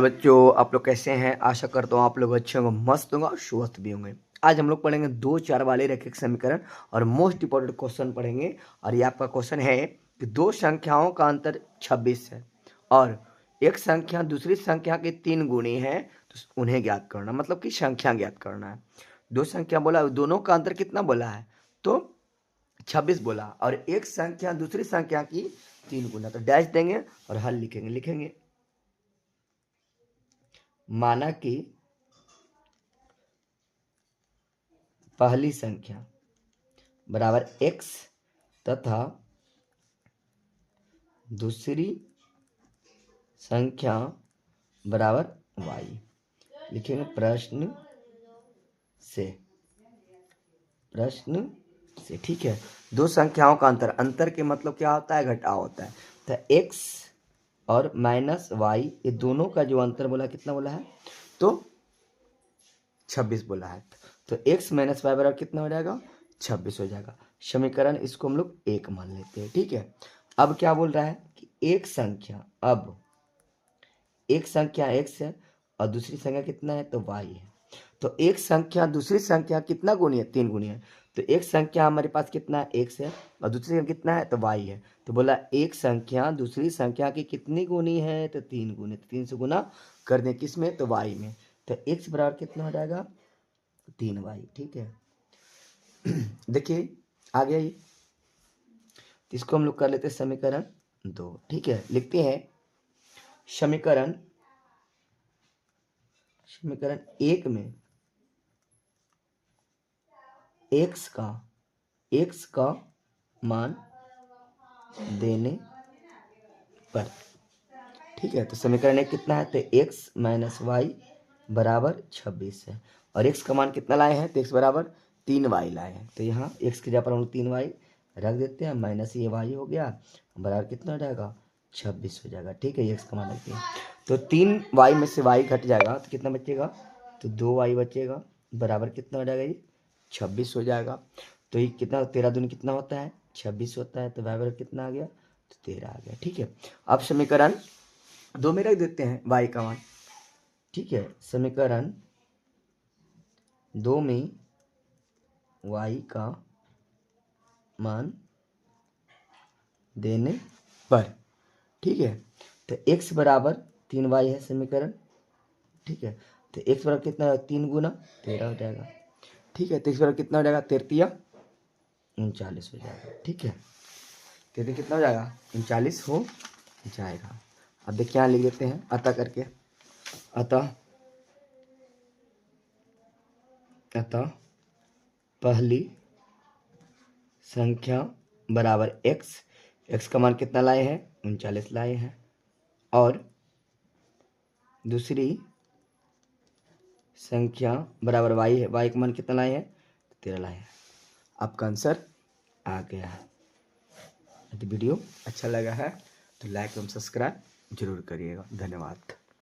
बच्चों, आप लोग कैसे हैं? आशा करता हूँ आप लोग अच्छे होंगे, मस्त होंगे और स्वस्थ भी होंगे। आज हम लोग पढ़ेंगे 2 4 वाले रैखिक समीकरण और मोस्ट इंपॉर्टेंट क्वेश्चन पढ़ेंगे। और ये आपका क्वेश्चन है कि दो संख्याओं का अंतर 26 है और एक संख्या दूसरी संख्या के 3 गुणी है, तो उन्हें ज्ञात करना, मतलब कि संख्या ज्ञात करना है। दो संख्या बोला, दोनों का अंतर कितना बोला है? तो 26 बोला। और एक संख्या दूसरी संख्या की 3 गुना, तो डैश देंगे और हल लिखेंगे। माना कि पहली संख्या बराबर x तथा दूसरी संख्या बराबर y। लिखेंगे प्रश्न से। ठीक है, दो संख्याओं का अंतर के मतलब क्या होता है? घटाव होता है। तो x और माइनस y, ये दोनों का जो अंतर बोला कितना बोला है? तो 26 बोला है। तो x माइनस वाई बराबर कितना हो जाएगा? 26 हो जाएगा। समीकरण इसको हम लोग 1 मान लेते हैं। ठीक है, अब क्या बोल रहा है कि एक संख्या, अब एक संख्या x है और दूसरी संख्या कितना है? तो y है। तो एक संख्या दूसरी संख्या कितना गुणी है? 3 गुणी है। तो एक संख्या हमारे पास कितना है? x है और दूसरी संख्या कितना है? तो y है। तो बोला एक संख्या दूसरी संख्या की कितनी गुणी है? तो 3 गुणी। 3 से गुना कर दें किस में? तो y में। तो x बराबर कितना हो जाएगा? 3y। ठीक है, देखिए आ गया ये। इसको हम लोग कर लेते हैं समीकरण 2। ठीक है, लिखते हैं समीकरण 1 में x का मान देने पर। ठीक है, तो समीकरण 1 कितना है? तो x माइनस वाई बराबर 26 है और x का मान कितना लाए हैं? तो x बराबर 3y लाए हैं। तो यहाँ x की जगह पर हम लोग 3y रख देते हैं, माइनस ये y हो गया, बराबर कितना हो जाएगा? 26 हो जाएगा। ठीक है, ये x का मान रखते हैं। तो 3y में से y घट जाएगा तो कितना बचेगा? तो 2y बचेगा, बराबर कितना हो जाएगा? ये 26 हो जाएगा। तो ये कितना, 13 दूनी कितना होता है? 26 होता है। तो y बराबर कितना आ गया? तो 13 आ गया। ठीक है, अब समीकरण 2 में रख देते हैं y का मान। ठीक है, समीकरण 2 में y का मान देने पर। ठीक है, तो x बराबर 3y है समीकरण। ठीक है, तो x बराबर कितना? 3 गुना 13 हो जाएगा। ठीक है, तो x बराबर कितना हो जाएगा? 33 39 हो जाएगा। ठीक है, 33 कितना हो जाएगा? 39 हो जाएगा। अब देखिए यहाँ लिख देते हैं अतः करके। अतः पहली संख्या बराबर x का मान कितना लाए हैं? 39 लाए हैं। और दूसरी संख्या बराबर y है, y का मान कितना लाए हैं? 13 लाए हैं। आपका आंसर आ गया है। यदि वीडियो अच्छा लगा है तो लाइक एवं सब्सक्राइब जरूर करिएगा। धन्यवाद।